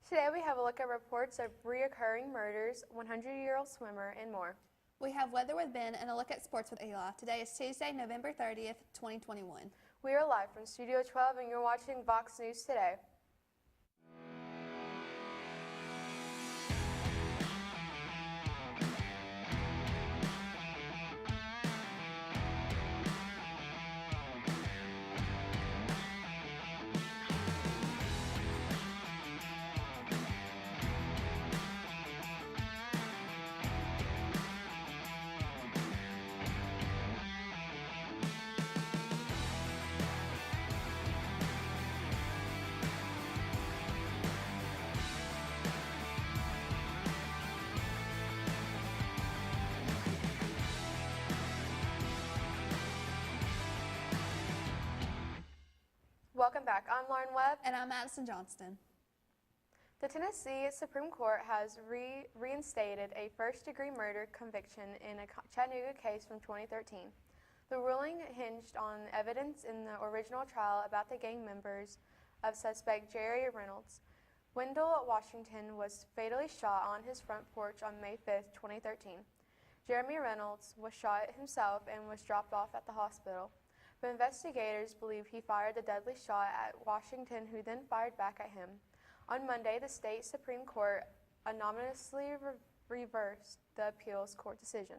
Today we have a look at reports of reoccurring murders, 100-year-old swimmer, and more. We have weather with Ben and a look at sports with Eli. Today is Tuesday, November 30th, 2021. We are live from Studio 12 and you're watching VOX News Today. Welcome back. I'm Lauren Webb. And I'm Madison Johnston. The Tennessee Supreme Court has reinstated a first-degree murder conviction in a Chattanooga case from 2013. The ruling hinged on evidence in the original trial about the gang members of suspect Jerry Reynolds. Wendell Washington was fatally shot on his front porch on May 5, 2013. Jeremy Reynolds was shot himself and was dropped off at the hospital. But investigators believe he fired the deadly shot at Washington, who then fired back at him. On Monday, the state Supreme Court anonymously reversed the appeals court decision.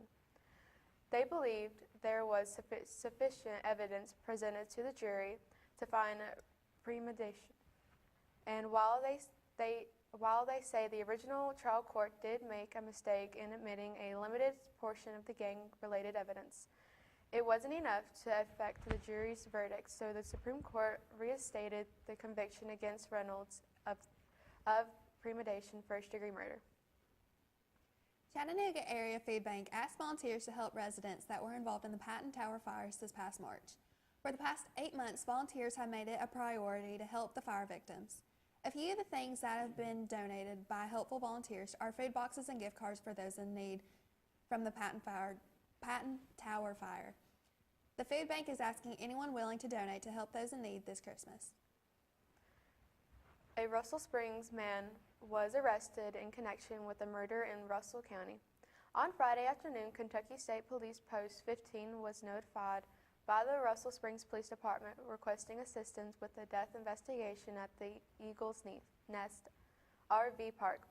They believed there was sufficient evidence presented to the jury to find premeditation. And while they say the original trial court did make a mistake in admitting a limited portion of the gang-related evidence, it wasn't enough to affect the jury's verdict, so the Supreme Court reinstated the conviction against Reynolds of premeditation first-degree murder. Chattanooga Area Food Bank asked volunteers to help residents that were involved in the Patton Tower fires this past March. For the past 8 months, volunteers have made it a priority to help the fire victims. A few of the things that have been donated by helpful volunteers are food boxes and gift cards for those in need from the Patton Tower fire. The food bank is asking anyone willing to donate to help those in need this Christmas. A Russell Springs man was arrested in connection with a murder in Russell County. On Friday afternoon, Kentucky State Police Post 15 was notified by the Russell Springs Police Department requesting assistance with the death investigation at the Eagle's Nest RV Park.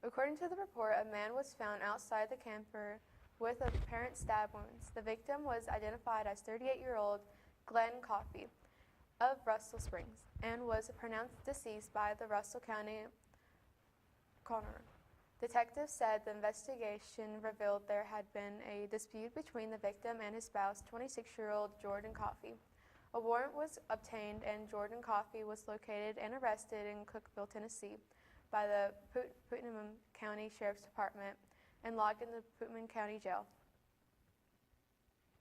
According to the report, a man was found outside the camper with apparent stab wounds. The victim was identified as 38-year-old Glenn Coffey of Russell Springs and was pronounced deceased by the Russell County coroner. Detectives said the investigation revealed there had been a dispute between the victim and his spouse, 26-year-old Jordan Coffey. A warrant was obtained and Jordan Coffey was located and arrested in Cookeville, Tennessee by the Putnam County Sheriff's Department and locked in the Putnam County Jail.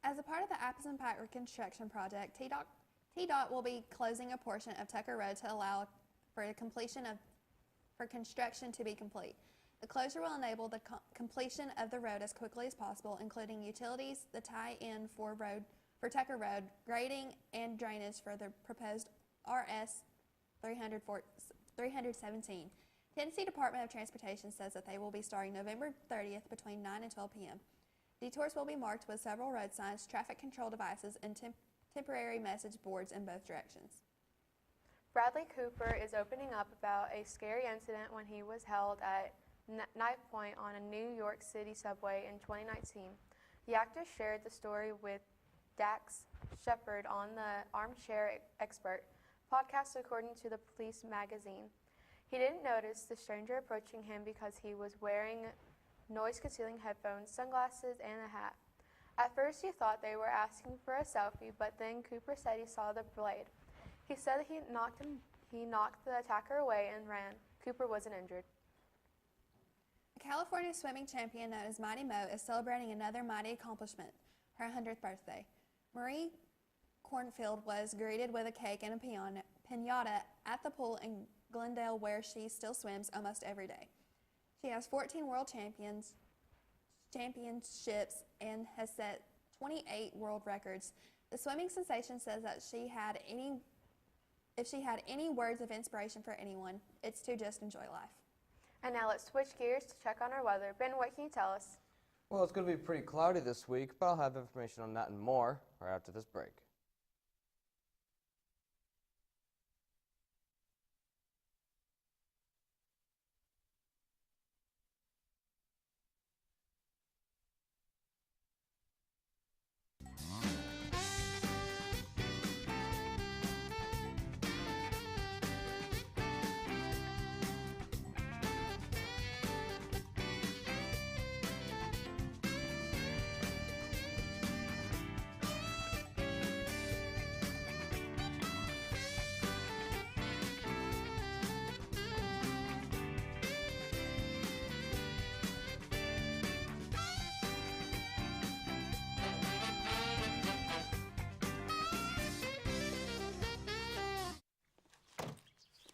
As a part of the Appleton Pike reconstruction project, TDOT will be closing a portion of Tucker Road to allow for construction to be complete. The closure will enable the completion of the road as quickly as possible, including utilities, the tie-in for Tucker Road, grading, and drainage for the proposed RS 317. Tennessee Department of Transportation says that they will be starting November 30th between 9 and 12 p.m. Detours will be marked with several road signs, traffic control devices, and temporary message boards in both directions. Bradley Cooper is opening up about a scary incident when he was held at knife point on a New York City subway in 2019. The actor shared the story with Dax Shepard on the Armchair Expert podcast, according to the Police magazine. He didn't notice the stranger approaching him because he was wearing noise-canceling headphones, sunglasses, and a hat. At first he thought they were asking for a selfie, but then Cooper said he saw the blade. He said he knocked the attacker away and ran. Cooper wasn't injured. A California swimming champion known as Mighty Mo is celebrating another mighty accomplishment, her 100th birthday. Marie Cornfield was greeted with a cake and a piñata at the pool in Glendale, where she still swims almost every day. She has 14 world championships and has set 28 world records. The swimming sensation says that if she had any words of inspiration for anyone, it's to just enjoy life. And now let's switch gears to check on our weather. Ben, what can you tell us? Well, it's going to be pretty cloudy this week, but I'll have information on that and more right after this break.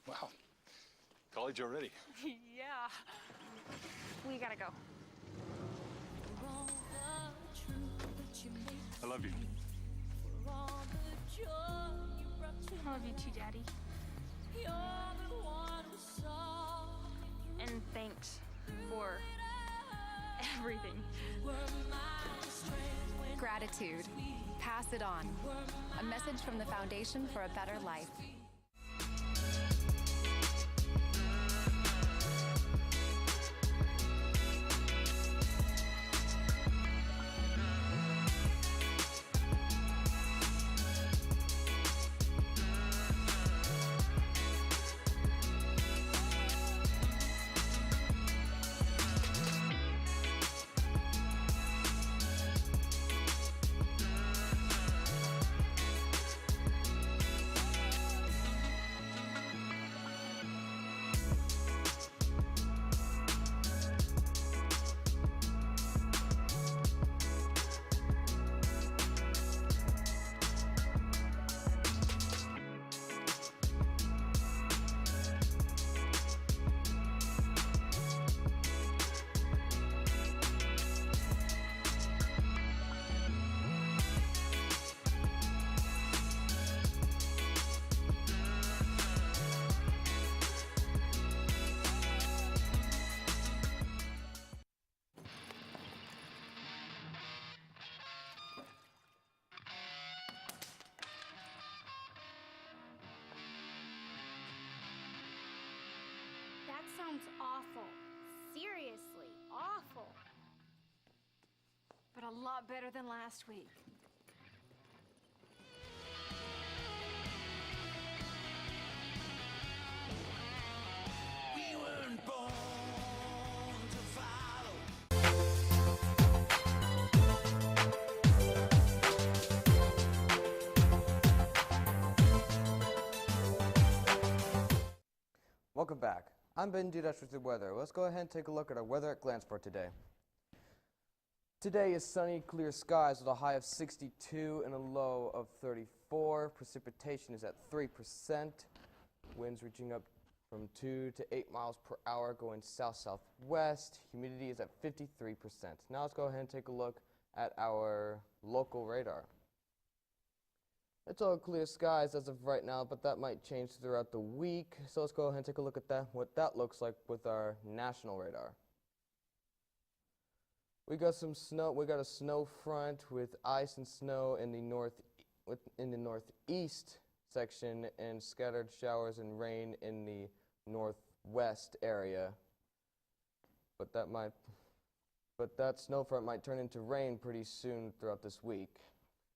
Wow, college already. Yeah. We gotta go. I love you. I love you too, Daddy. And thanks for everything. Gratitude. Pass it on. A message from the Foundation for a Better Life. That sounds awful. Seriously, awful. But a lot better than last week. We weren't born to follow. Welcome back. I'm Ben Dudash with the weather. Let's go ahead and take a look at our weather at glance for today. Today is sunny, clear skies with a high of 62 and a low of 34. Precipitation is at 3%. Winds reaching up from 2 to 8 miles per hour going south-southwest. Humidity is at 53%. Now let's go ahead and take a look at our local radar. It's all clear skies as of right now, but that might change throughout the week. So let's go ahead and take a look at that, what that looks like with our national radar. We got some snow. We got a snow front with ice and snow in the northeast section, and scattered showers and rain in the northwest area. But that snow front might turn into rain pretty soon throughout this week.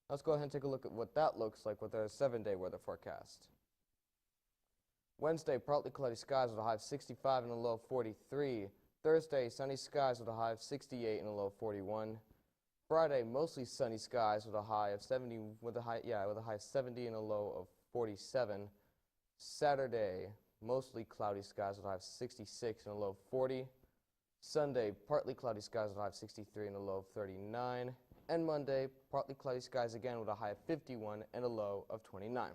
Let's go ahead and take a look at what that looks like with our 7-day weather forecast. Wednesday, partly cloudy skies with a high of 65 and a low of 43. Thursday, sunny skies with a high of 68 and a low of 41. Friday, mostly sunny skies with a high of 70 with a high of 70 and a low of 47. Saturday, mostly cloudy skies with a high of 66 and a low of 40. Sunday, partly cloudy skies with a high of 63 and a low of 39. And Monday, partly cloudy skies again with a high of 51 and a low of 29.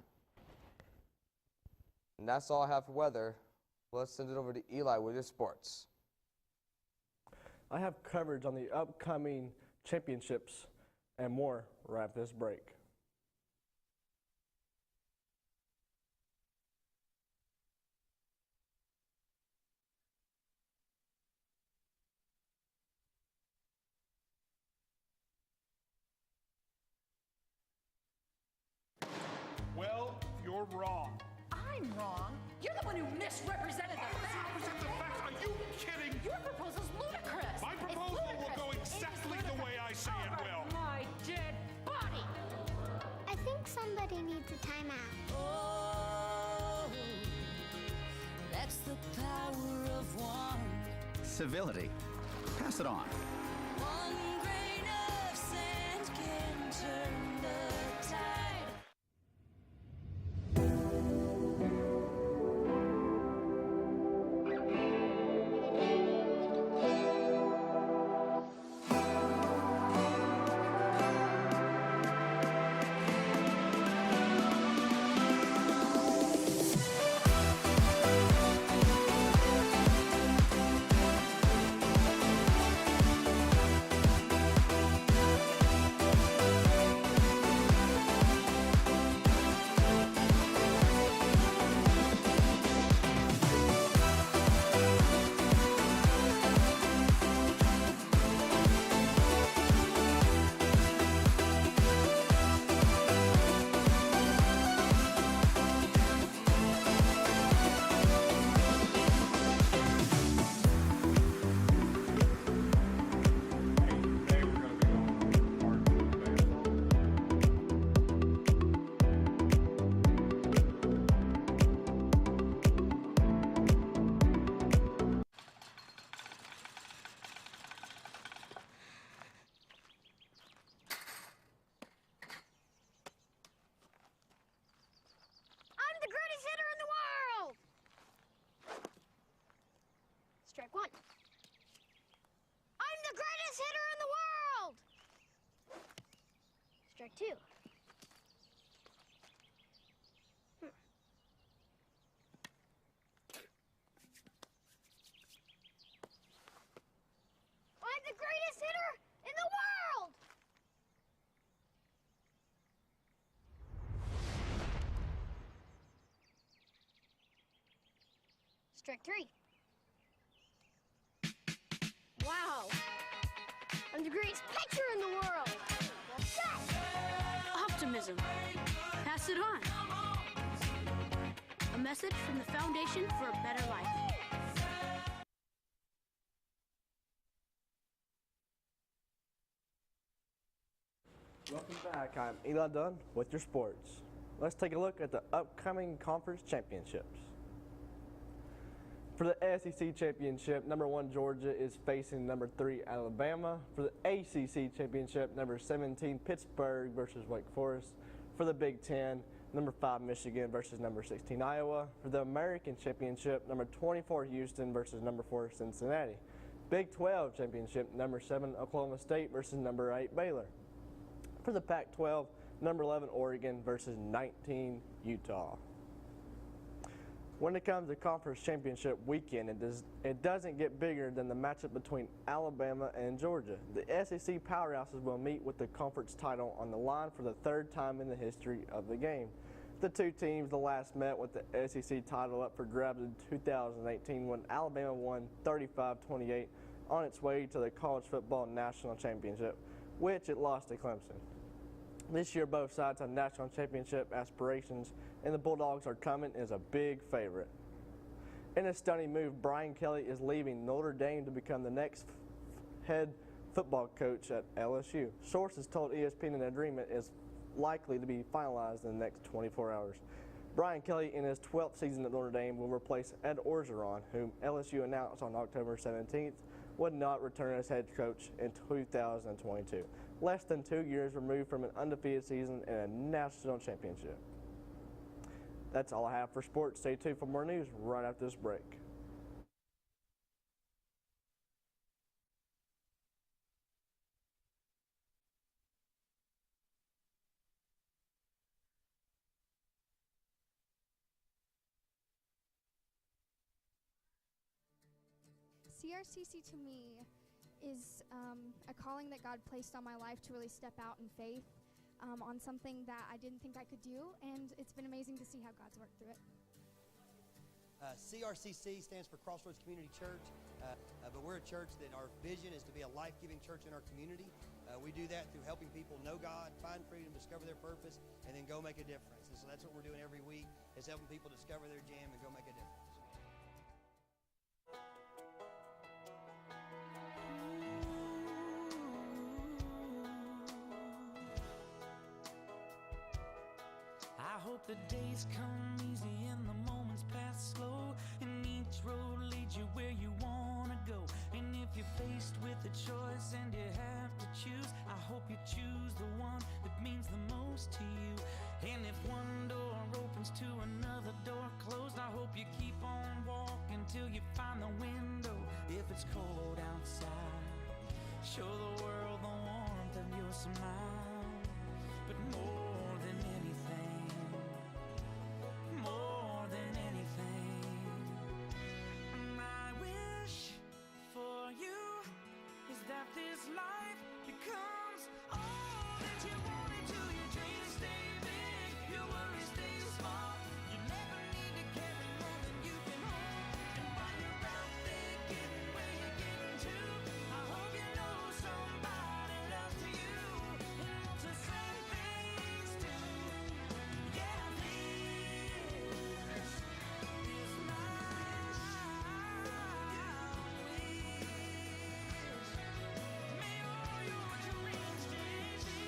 And that's all I have for weather. Let's send it over to Eli with your sports. I have coverage on the upcoming championships and more right after this break. You're wrong. I'm wrong. You're the one who misrepresented the facts. Misrepresent the facts? Are you kidding? Your proposal's ludicrous. My proposal will go exactly the way I say it will. My dead body. I think somebody needs a timeout. Oh, that's the power of one. Civility. Pass it on. One grain of sand can turn the tide. I'm the greatest hitter in the world! Strike one. I'm the greatest hitter in the world! Strike two. I'm the greatest hitter in the world! Strike three. Wow! I'm the greatest pitcher in the world! Set! Optimism. Pass it on. A message from the Foundation for a Better Life. Welcome back. I'm Eli Dunn with your sports. Let's take a look at the upcoming conference championships. For the SEC championship, number 1 Georgia is facing number 3 Alabama. For the ACC championship, number 17 Pittsburgh versus Wake Forest. For the Big Ten, number 5 Michigan versus number 16 Iowa. For the American championship, number 24 Houston versus number 4 Cincinnati. Big 12 championship, number 7 Oklahoma State versus number 8 Baylor. For the Pac-12, number 11 Oregon versus 19 Utah. When it comes to conference championship weekend, it doesn't get bigger than the matchup between Alabama and Georgia. The SEC powerhouses will meet with the conference title on the line for the 3rd time in the history of the game. The two teams last met with the SEC title up for grabs in 2018 when Alabama won 35-28 on its way to the College Football National Championship, which it lost to Clemson. This year, both sides have national championship aspirations, and the Bulldogs are coming as a big favorite. In a stunning move, Brian Kelly is leaving Notre Dame to become the next head football coach at LSU. Sources told ESPN an agreement is likely to be finalized in the next 24 hours. Brian Kelly, in his 12th season at Notre Dame, will replace Ed Orgeron, whom LSU announced on October 17th would not return as head coach in 2022. Less than 2 years removed from an undefeated season and a national championship. That's all I have for sports. Stay tuned for more news right after this break. CRCC to me is a calling that God placed on my life to really step out in faith on something that I didn't think I could do, and it's been amazing to see how God's worked through it. CRCC stands for Crossroads Community Church, but we're a church that our vision is to be a life-giving church in our community. We do that through helping people know God, find freedom, discover their purpose, and then go make a difference. And so that's what we're doing every week, is helping people discover their jam and go make a difference. I hope the days come easy and the moments pass slow, and each road leads you where you wanna go. And if you're faced with a choice and you have to choose, I hope you choose the one that means the most to you. And if one door opens to another door closed, I hope you keep on walking till you find the window. If it's cold outside, show the world the warmth of your smile. But more than anything, more than anything, my wish for you is that this life becomes all that you wanted to. Your dreams stay big, your worries stay small. You never need to carry more than you can hold. And while you're out there getting where you're getting to, I hope you know somebody loves you and wants the same things too. Yeah, this is my wish. May all your dreams stay big.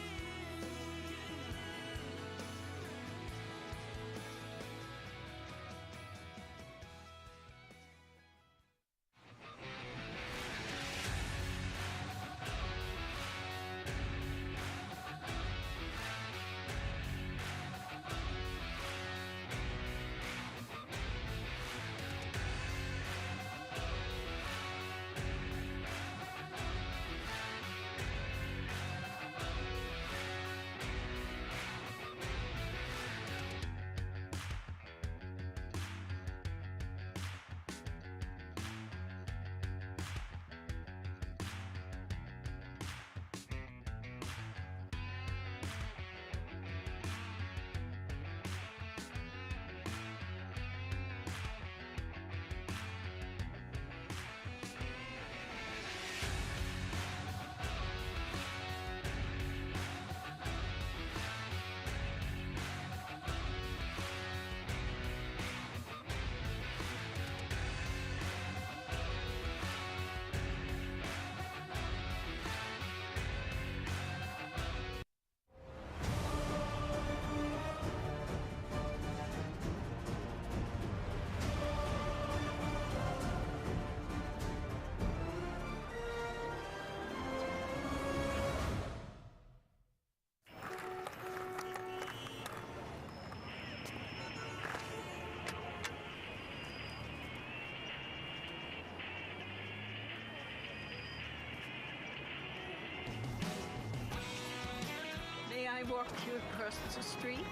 May I walk you across the street?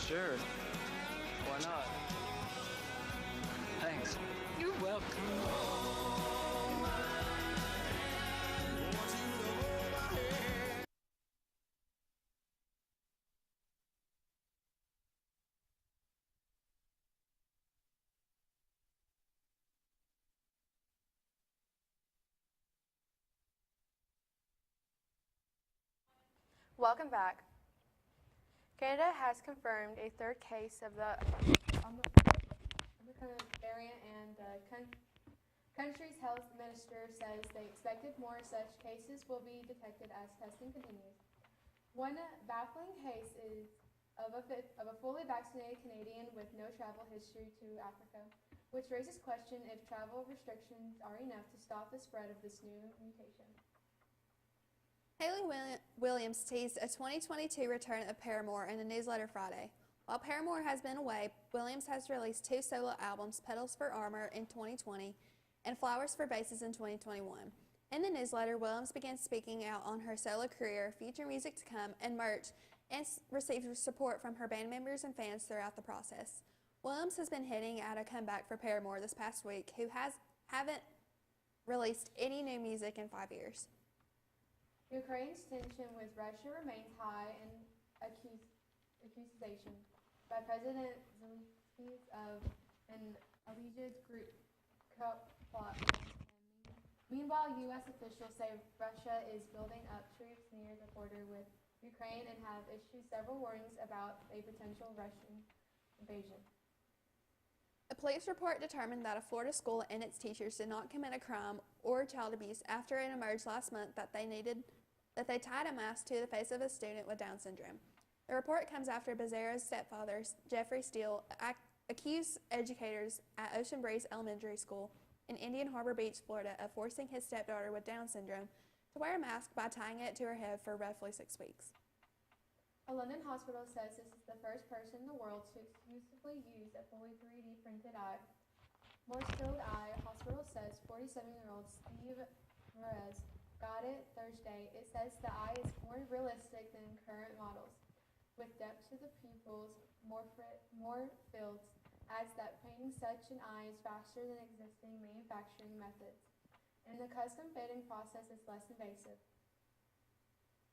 Sure. Why not? Thanks. You're welcome. Welcome back. Canada has confirmed a third case of the Omicron variant, and the country's health minister says they expected more such cases will be detected as testing continues. One baffling case is of a fully vaccinated Canadian with no travel history to Africa, which raises question if travel restrictions are enough to stop the spread of this new mutation. Haley Williams teased a 2022 return of Paramore in the newsletter Friday. While Paramore has been away, Williams has released 2 solo albums, Petals for Armor in 2020 and Flowers for Bases in 2021. In the newsletter, Williams began speaking out on her solo career, future music to come, and merch, and received support from her band members and fans throughout the process. Williams has been hinting at a comeback for Paramore this past week, who haven't released any new music in 5 years. Ukraine's tension with Russia remains high, and accusation by President Zelensky of an alleged group plot Meanwhile, U.S. officials say Russia is building up troops near the border with Ukraine and have issued several warnings about a potential Russian invasion. A police report determined that a Florida school and its teachers did not commit a crime or child abuse after it emerged last month that they tied a mask to the face of a student with Down syndrome. The report comes after Bezerra's stepfather, Jeffrey Steele, accused educators at Ocean Breeze Elementary School in Indian Harbor Beach, Florida, of forcing his stepdaughter with Down syndrome to wear a mask by tying it to her head for roughly 6 weeks. A London hospital says this is the first person in the world to exclusively use a fully 3D printed eye. More Skilled Eye Hospital says 47-year-old Steve Perez got it Thursday. It says the eye is more realistic than current models, with depth to the pupils, more fields, adds that painting such an eye is faster than existing manufacturing methods, and the custom fitting process is less invasive.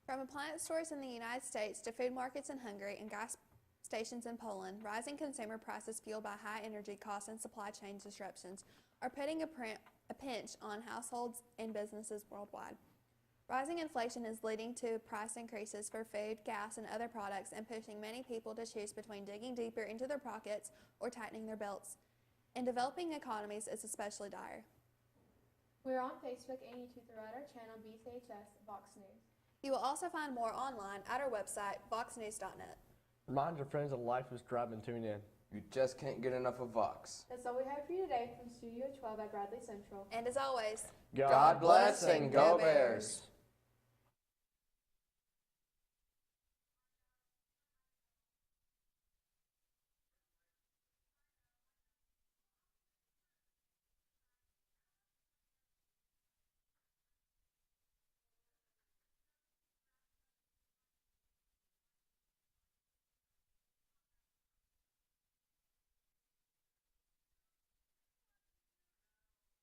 From appliance stores in the United States to food markets in Hungary and gas stations in Poland, rising consumer prices fueled by high energy costs and supply chain disruptions are putting a pinch on households and businesses worldwide. Rising inflation is leading to price increases for food, gas, and other products and pushing many people to choose between digging deeper into their pockets or tightening their belts. In developing economies, it's especially dire. We're on Facebook and YouTube throughout our channel BCHS VOX News. You will also find more online at our website, voxnews.net. Remind your friends that life is driving. Tune in. You just can't get enough of VOX. That's all we have for you today from Studio 12 at Bradley Central. And as always, God bless and go Bears!